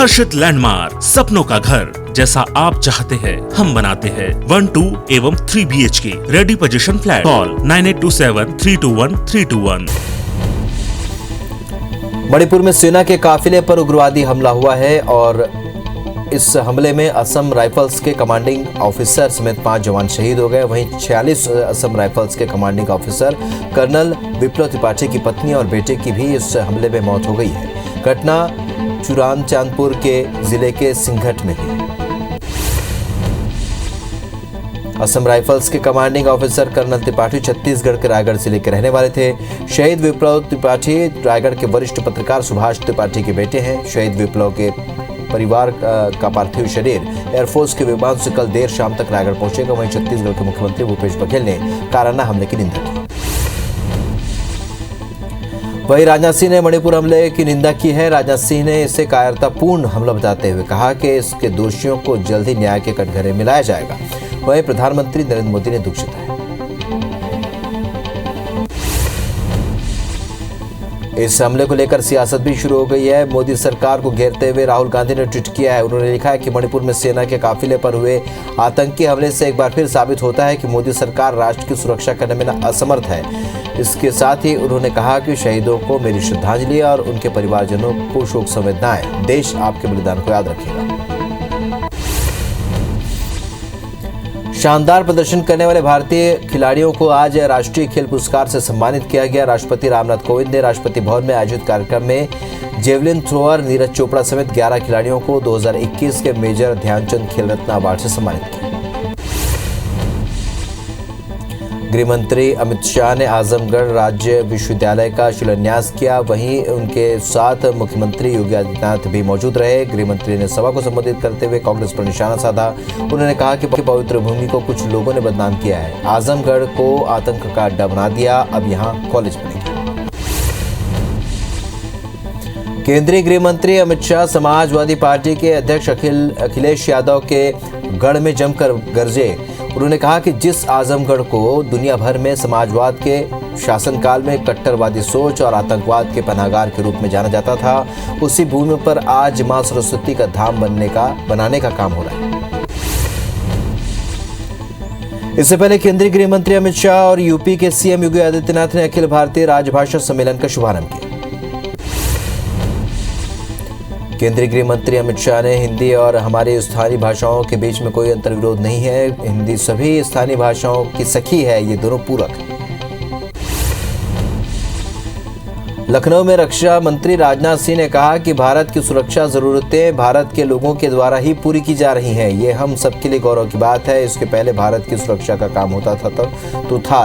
हर्षित landmark, सपनों का घर जैसा आप चाहते हैं हम बनाते हैं। 1, 2 एवं 3 BHK ready position flat. Call 9827321321। Manipur में सेना के काफिले पर उग्रवादी हमला हुआ है और इस हमले में असम राइफल्स के कमांडिंग ऑफिसर समेत 5 जवान शहीद हो गए। वहीं 46 असम राइफल्स के कमांडिंग ऑफिसर कर्नल विप्लव त्रिपाठी की पत्नी और बेटे की भी इस हमले में मौत हो गई है। घटना चुराचांदपुर के जिले के सिंघट में हुई। असम राइफल्स के commanding officer colonel Tripathi Chhattisgarh के रायगढ़ जिले के रहने वाले थे। शहीद विप्लव त्रिपाठी रायगढ़ के वरिष्ठ पत्रकार सुभाष त्रिपाठी के बेटे हैं। शहीद विप्लव के परिवार का पार्थिव शरीर एयरफोर्स के विमान से कल देर शाम तक रायगढ़ पहुंचेगा। वहीं छत्तीसगढ़ के मुख्यमंत्री भूपेश बघेल ने काराना हमले की निंदा की। वहीं राजनाथ सिंह ने मणिपुर हमले की निंदा की है। राजनाथ सिंह ने इसे कायरतापूर्ण हमला बताते हुए कहा कि इसके दोषियों को जल्द ही न्याय के कटघरे में लाया जाएगा। वहीं प्रधानमंत्री नरेंद्र मोदी ने दुख जताया। इस हमले को लेकर सियासत भी शुरू हो गई है। मोदी सरकार को घेरते हुए राहुल गांधी ने ट्वीट किया है। उन्होंने लिखा है कि मणिपुर में सेना के काफिले पर हुए आतंकी हमले से एक बार फिर साबित होता है कि मोदी सरकार राष्ट्र की सुरक्षा करने में असमर्थ है। इसके साथ ही उन्होंने कहा कि शहीदों को मेरी श्रद्धांजलि और उनके परिवारजनों को शोक संवेदनाएं। देश आपके बलिदान को याद रखेगा। शानदार प्रदर्शन करने वाले भारतीय खिलाड़ियों को आज राष्ट्रीय खेल पुरस्कार से सम्मानित किया गया। राष्ट्रपति रामनाथ कोविंद ने राष्ट्रपति भवन में आयोजित कार्यक्रम में जेवलिन थ्रोअर नीरज चोपड़ा समेत 11 खिलाड़ियों को 2021 के मेजर ध्यानचंद खेल रत्न अवार्ड से सम्मानित किया। गृह मंत्री अमित शाह ने आजमगढ़ राज्य विश्वविद्यालय का शिलान्यास किया। वहीं उनके साथ मुख्यमंत्री योगी आदित्यनाथ भी मौजूद रहे। गृह मंत्री ने सभा को संबोधित करते हुए कांग्रेस पर निशाना साधा। उन्होंने कहा कि पवित्र भूमि को कुछ लोगों ने बदनाम किया है। आजमगढ़ को आतंक का अड्डा बना दिया, अब यहाँ कॉलेज बनेगी। केंद्रीय गृह मंत्री अमित शाह समाजवादी पार्टी के अध्यक्ष अखिलेश यादव के गढ़ में जमकर गरजे। उन्होंने कहा कि जिस आजमगढ़ को दुनिया भर में समाजवाद के शासनकाल में कट्टरवादी सोच और आतंकवाद के पनाहगार के रूप में जाना जाता था, उसी भूमि पर आज मां सरस्वती का धाम बनाने का काम हो रहा है। इससे पहले केंद्रीय गृह मंत्री अमित शाह और यूपी के सीएम योगी आदित्यनाथ ने अखिल भारतीय राजभाषा सम्मेलन का शुभारंभ किया। केंद्रीय गृह मंत्री अमित शाह ने हिंदी और हमारी स्थानीय भाषाओं के बीच में कोई अंतर्विरोध नहीं है। हिंदी सभी स्थानीय भाषाओं की सखी है, ये दोनों पूरक हैं। लखनऊ में रक्षा मंत्री राजनाथ सिंह ने कहा कि भारत की सुरक्षा जरूरतें भारत के लोगों के द्वारा ही पूरी की जा रही हैं। ये हम सबके लिए गौरव की बात है। इसके पहले भारत की सुरक्षा का काम होता था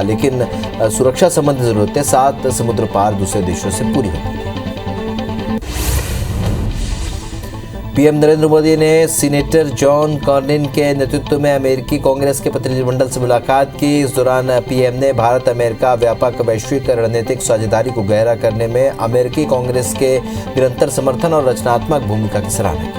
लेकिन सुरक्षा संबंधी जरूरतें 7 समुद्र पार दूसरे देशों से पूरी होती हैं। पीएम नरेंद्र मोदी ने सीनेटर जॉन कॉर्निन के नेतृत्व में अमेरिकी कांग्रेस के प्रतिनिधिमंडल से मुलाकात की। इस दौरान पीएम ने भारत अमेरिका व्यापक वैश्विक रणनीतिक साझेदारी को गहरा करने में अमेरिकी कांग्रेस के निरंतर समर्थन और रचनात्मक भूमिका की सराहना की।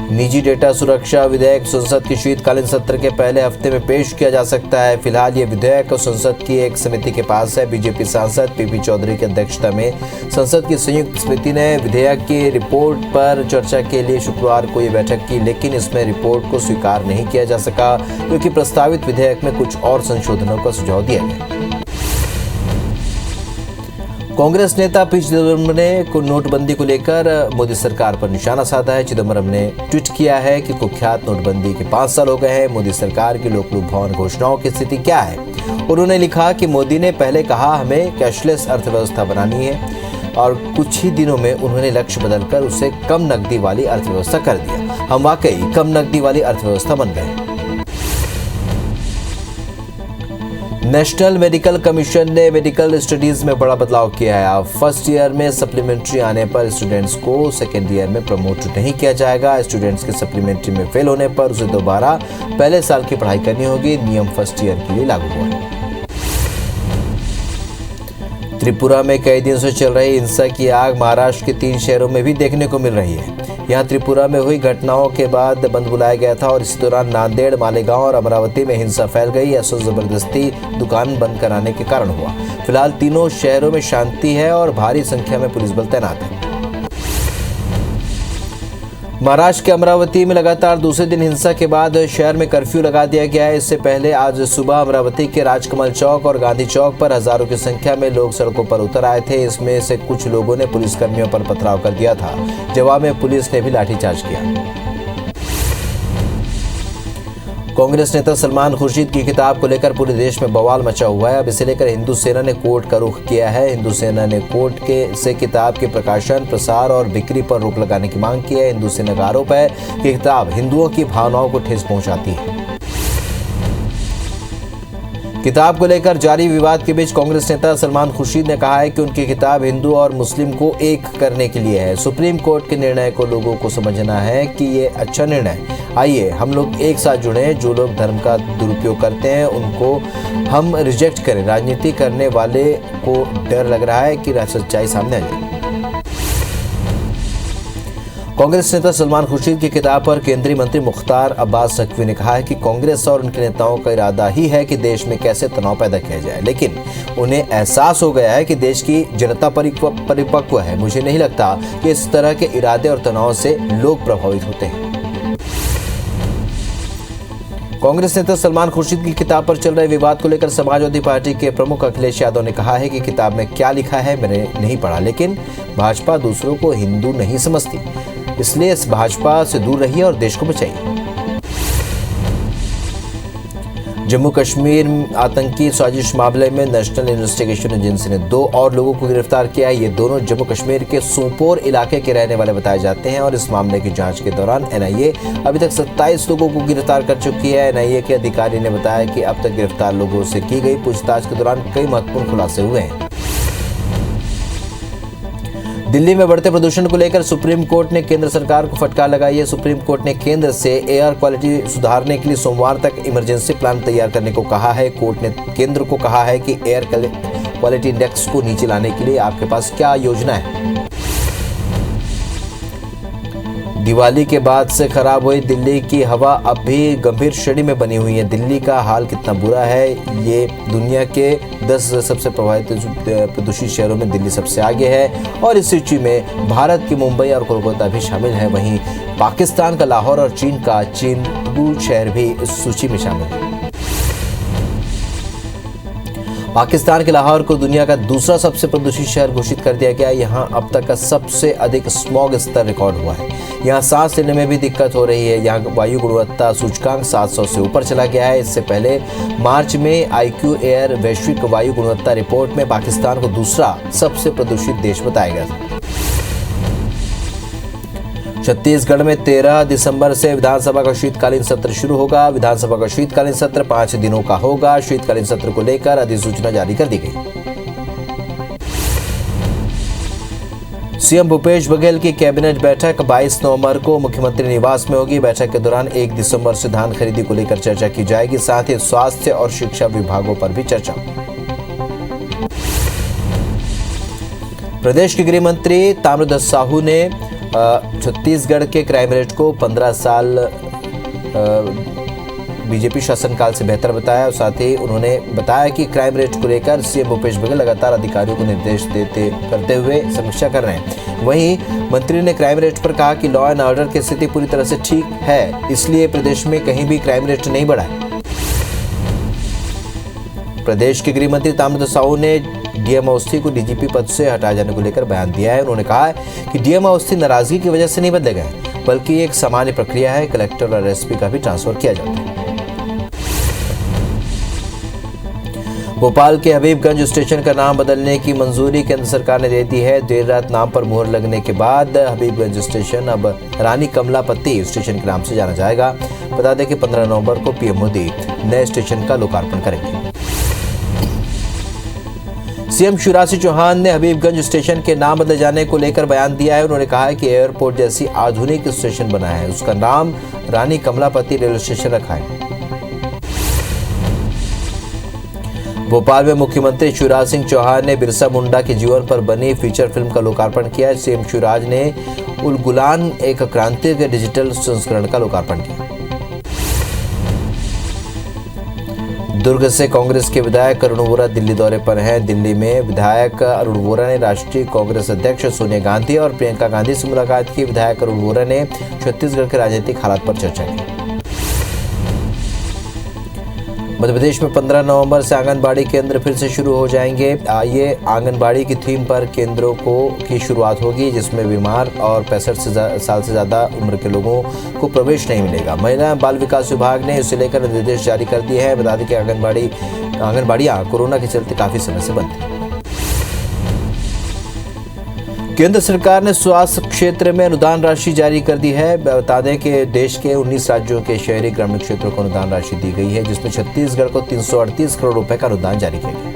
निजी डेटा सुरक्षा विधेयक संसद की शीतकालीन सत्र के पहले हफ्ते में पेश किया जा सकता है। फिलहाल ये विधेयक संसद की एक समिति के पास है। बीजेपी सांसद पीपी चौधरी की अध्यक्षता में संसद की संयुक्त समिति ने विधेयक की रिपोर्ट पर चर्चा के लिए शुक्रवार को ये बैठक की, लेकिन इसमें रिपोर्ट को स्वीकार नहीं किया जा सका क्योंकि प्रस्तावित विधेयक में कुछ और संशोधनों का सुझाव दिया गया। कांग्रेस नेता पी चिदम्बरम ने नोटबंदी को लेकर मोदी सरकार पर निशाना साधा है। चिदम्बरम ने ट्वीट किया है कि कुख्यात नोटबंदी के 5 साल हो गए हैं। मोदी सरकार की लोक लुभावन घोषणाओं की स्थिति क्या है? उन्होंने लिखा कि मोदी ने पहले कहा हमें कैशलेस अर्थव्यवस्था बनानी है और कुछ ही दिनों में उन्होंने लक्ष्य बदलकर उसे कम नकदी वाली अर्थव्यवस्था कर दिया। हम वाकई कम नकदी वाली अर्थव्यवस्था बन गए। नेशनल मेडिकल कमीशन ने मेडिकल स्टडीज में बड़ा बदलाव किया है। अब फर्स्ट ईयर में सप्लीमेंट्री आने पर स्टूडेंट्स को सेकेंड ईयर में प्रमोट नहीं किया जाएगा। स्टूडेंट्स के सप्लीमेंट्री में फेल होने पर उसे दोबारा पहले साल की पढ़ाई करनी होगी। नियम फर्स्ट ईयर के लिए लागू हुआ है। त्रिपुरा में कई दिनों से चल रही हिंसा की आग महाराष्ट्र के 3 शहरों में भी देखने को मिल रही है। यहाँ त्रिपुरा में हुई घटनाओं के बाद बंद बुलाया गया था और इसी दौरान नांदेड़, मालेगांव और अमरावती में हिंसा फैल गई। ऐसा जबरदस्ती दुकान बंद कराने के कारण हुआ। फिलहाल तीनों शहरों में शांति है और भारी संख्या में पुलिस बल तैनात है। महाराष्ट्र के अमरावती में लगातार दूसरे दिन हिंसा के बाद शहर में कर्फ्यू लगा दिया गया है। इससे पहले आज सुबह अमरावती के राजकमल चौक और गांधी चौक पर हजारों की संख्या में लोग सड़कों पर उतर आए थे। इसमें से कुछ लोगों ने पुलिसकर्मियों पर पथराव कर दिया था। जवाब में पुलिस ने भी लाठीचार्ज किया। कांग्रेस नेता सलमान खुर्शीद की किताब को लेकर पूरे देश में बवाल मचा हुआ है। अब इसे लेकर हिंदू सेना ने कोर्ट का रुख किया है। हिंदू सेना ने कोर्ट से किताब के प्रकाशन, प्रसार और बिक्री पर रोक लगाने की मांग की है। हिंदू सेना का आरोप है कि किताब हिंदुओं की भावनाओं को ठेस पहुंचाती है। किताब को लेकर जारी विवाद के बीच कांग्रेस नेता सलमान खुर्शीद ने कहा है कि उनकी किताब हिंदू और मुस्लिम को एक करने के लिए है। सुप्रीम कोर्ट के निर्णय को लोगों को समझना है कि ये अच्छा निर्णय है। आइए हम लोग एक साथ जुड़े। जो लोग धर्म का दुरुपयोग करते हैं उनको हम रिजेक्ट करें। राजनीति करने वाले को डर लग रहा है कि सच्चाई सामने आ जाएगी। कांग्रेस नेता सलमान खुर्शीद की किताब पर केंद्रीय मंत्री मुख्तार अब्बास नकवी ने कहा है कि कांग्रेस और उनके नेताओं का इरादा ही है कि देश में कैसे तनाव पैदा किया जाए, लेकिन उन्हें एहसास हो गया है कि देश की जनता परिपक्व है। मुझे नहीं लगता कि इस तरह के इरादे और तनाव से लोग प्रभावित होते हैं। कांग्रेस नेता सलमान खुर्शीद की किताब पर चल रहे विवाद को लेकर समाजवादी पार्टी के प्रमुख अखिलेश यादव ने कहा है कि किताब में क्या लिखा है मैंने नहीं पढ़ा, लेकिन भाजपा दूसरों को हिंदू नहीं समझती, इसलिए इस भाजपा से दूर रहिए और देश को बचाइए। जम्मू कश्मीर आतंकी साजिश मामले में नेशनल इन्वेस्टिगेशन एजेंसी ने 2 और लोगों को गिरफ्तार किया है। ये दोनों जम्मू कश्मीर के सोपोर इलाके के रहने वाले बताए जाते हैं और इस मामले की जांच के दौरान एनआईए अभी तक 27 लोगों को गिरफ्तार कर चुकी है। एनआईए के अधिकारी ने बताया कि अब तक गिरफ्तार लोगों से की गई पूछताछ के दौरान कई महत्वपूर्ण खुलासे हुए हैं। दिल्ली में बढ़ते प्रदूषण को लेकर सुप्रीम कोर्ट ने केंद्र सरकार को फटकार लगाई है। सुप्रीम कोर्ट ने केंद्र से एयर क्वालिटी सुधारने के लिए सोमवार तक इमरजेंसी प्लान तैयार करने को कहा है। कोर्ट ने केंद्र को कहा है कि एयर क्वालिटी इंडेक्स को नीचे लाने के लिए आपके पास क्या योजना है। दिवाली के बाद से खराब हुई दिल्ली की हवा अब भी गंभीर श्रेणी में बनी हुई है। दिल्ली का हाल कितना बुरा है, ये दुनिया के 10 सबसे प्रदूषित शहरों में दिल्ली सबसे आगे है और इस सूची में भारत की मुंबई और कोलकाता भी शामिल है। वहीं पाकिस्तान का लाहौर और चीन का चेंबू शहर भी इस सूची में शामिल है। पाकिस्तान के लाहौर को दुनिया का दूसरा सबसे प्रदूषित शहर घोषित कर दिया गया। यहाँ अब तक का सबसे अधिक स्मॉग स्तर रिकॉर्ड हुआ है। यहाँ सांस लेने में भी दिक्कत हो रही है। यहाँ वायु गुणवत्ता सूचकांक 700 से ऊपर चला गया है। इससे पहले मार्च में IQ एयर वैश्विक वायु गुणवत्ता रिपोर्ट में पाकिस्तान को दूसरा सबसे प्रदूषित देश बताया गया था। छत्तीसगढ़ में 13 दिसंबर से विधानसभा का शीतकालीन सत्र शुरू होगा। विधानसभा का शीतकालीन सत्र 5 दिनों का होगा। शीतकालीन सत्र को लेकर अधिसूचना जारी कर दी गई। सीएम भूपेश बघेल की कैबिनेट बैठक 22 नवंबर को मुख्यमंत्री निवास में होगी। बैठक के दौरान 1 दिसंबर से धान खरीदी को लेकर चर्चा की जाएगी। साथ ही स्वास्थ्य और शिक्षा विभागों पर भी चर्चा। प्रदेश के गृह मंत्री ताम्रध्वज साहू ने छत्तीसगढ़ के क्राइम रेट को 15 साल बीजेपी शासनकाल से बेहतर बताया और साथ ही उन्होंने बताया कि क्राइम रेट को लेकर सीएम भूपेश बघेल लगातार अधिकारियों को निर्देश करते हुए समीक्षा कर रहे हैं। वहीं मंत्री ने क्राइम रेट पर कहा कि लॉ एंड ऑर्डर की स्थिति पूरी तरह से ठीक है, इसलिए प्रदेश में कहीं भी क्राइम रेट नहीं बढ़ा है। प्रदेश के गृह मंत्री ताम्रध्वज साहू ने डीएम अवस्थी को डीजीपी पद से हटाए जाने को लेकर बयान दिया है। उन्होंने कहा है कि डीएम अवस्थी नाराजगी की वजह से नहीं बदले गए, बल्कि एक सामान्य प्रक्रिया है। कलेक्टर और एसपी का भी ट्रांसफर किया जाता है। भोपाल के हबीबगंज स्टेशन का नाम बदलने की मंजूरी केंद्र सरकार ने दे दी है। देर रात नाम पर मुहर लगने के बाद हबीबगंज स्टेशन अब रानी कमलापति स्टेशन के नाम से जाना जाएगा। बता दें कि 15 नवंबर को पीएम मोदी नए स्टेशन का लोकार्पण करेंगे। सीएम शिवराज सिंह चौहान ने हबीबगंज स्टेशन के नाम बदले जाने को लेकर बयान दिया है। उन्होंने कहा है कि एयरपोर्ट जैसी आधुनिक स्टेशन बना है, उसका नाम रानी कमलापति रेलवे स्टेशन रखा है। भोपाल में मुख्यमंत्री शिवराज सिंह चौहान ने बिरसा मुंडा के जीवन पर बनी फीचर फिल्म का लोकार्पण किया। सीएम शिवराज ने उल गुलान एक क्रांति के डिजिटल संस्करण का लोकार्पण किया। दुर्ग से कांग्रेस के विधायक अरुण वोरा दिल्ली दौरे पर हैं। दिल्ली में विधायक अरुण वोरा ने राष्ट्रीय कांग्रेस अध्यक्ष सोनिया गांधी और प्रियंका गांधी से मुलाकात की। विधायक अरुण वोरा ने छत्तीसगढ़ के राजनीतिक हालात पर चर्चा की। मध्य प्रदेश में 15 नवंबर से आंगनबाड़ी केंद्र फिर से शुरू हो जाएंगे। ये आंगनबाड़ी की थीम पर केंद्रों की शुरुआत होगी, जिसमें बीमार और 65 साल से ज़्यादा उम्र के लोगों को प्रवेश नहीं मिलेगा। महिला एवं बाल विकास विभाग ने इसे लेकर निर्देश जारी कर दिए हैं। बता दें कि आंगनबाड़ियाँ कोरोना के चलते काफ़ी समय से बंद थी। केंद्र सरकार ने स्वास्थ्य क्षेत्र में अनुदान राशि जारी कर दी है। बता दें कि देश के 19 राज्यों के शहरी ग्रामीण क्षेत्रों को अनुदान राशि दी गई है, जिसमें छत्तीसगढ़ को 338 करोड़ रुपए का अनुदान जारी किया गया।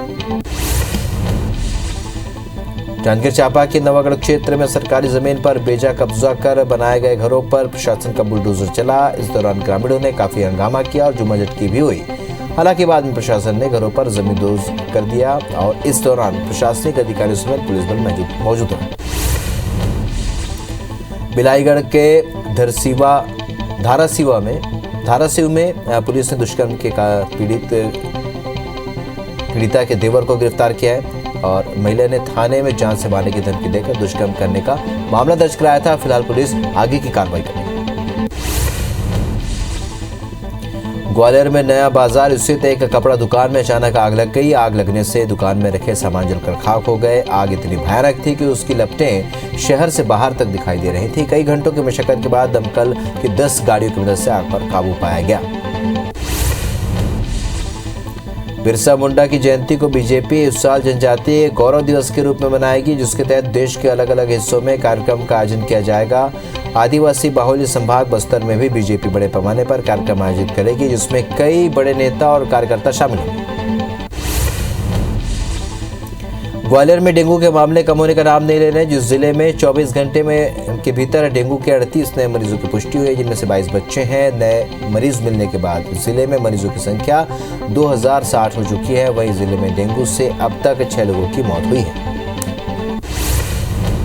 जांजगीर चांपा के नवागढ़ क्षेत्र में सरकारी जमीन पर बेजा कब्जा कर बनाए गए घरों पर प्रशासन का बुलडोजर चला। इस दौरान ग्रामीणों ने काफी हंगामा किया और जुमाजटकी भी हुई। हालांकि बाद में प्रशासन ने घरों पर जमींदोज कर दिया और इस दौरान प्रशासनिक अधिकारियों समेत पुलिस बल मौजूद रहा। बिलाईगढ़ के धारासिव में पुलिस ने दुष्कर्म के पीड़िता के देवर को गिरफ्तार किया है और महिला ने थाने में जान से मारने की धमकी देकर दुष्कर्म करने का मामला दर्ज कराया था। फिलहाल पुलिस आगे की कार्रवाई करेगी। ग्वालियर में नया बाजार स्थित एक कपड़ा दुकान में अचानक आग लग गई। आग लगने से दुकान में रखे सामान जलकर खाक हो गए। आग इतनी भयानक थी कि उसकी लपटें शहर से बाहर तक दिखाई दे रही थी। कई घंटों की मशक्कत के बाद दमकल की 10 गाड़ियों की मदद से आग पर काबू पाया गया। बिरसा मुंडा की जयंती को बीजेपी इस साल जनजातीय गौरव दिवस के रूप में मनाएगी, जिसके तहत देश के अलग अलग हिस्सों में कार्यक्रम का आयोजन किया जाएगा। आदिवासी बाहुल्य संभाग बस्तर में भी बीजेपी बड़े पैमाने पर कार्यक्रम आयोजित करेगी, जिसमें कई बड़े नेता और कार्यकर्ता शामिल होंगे। ग्वालियर में डेंगू के मामले कम होने का नाम नहीं ले रहे, जिस जिले में 24 घंटे के भीतर डेंगू के 38 नए मरीजों की पुष्टि हुई है, जिनमें से 22 बच्चे हैं। नए मरीज मिलने के बाद जिले में मरीजों की संख्या 2060 हो चुकी है। वहीं जिले में डेंगू से अब तक 6 लोगों की मौत हुई है।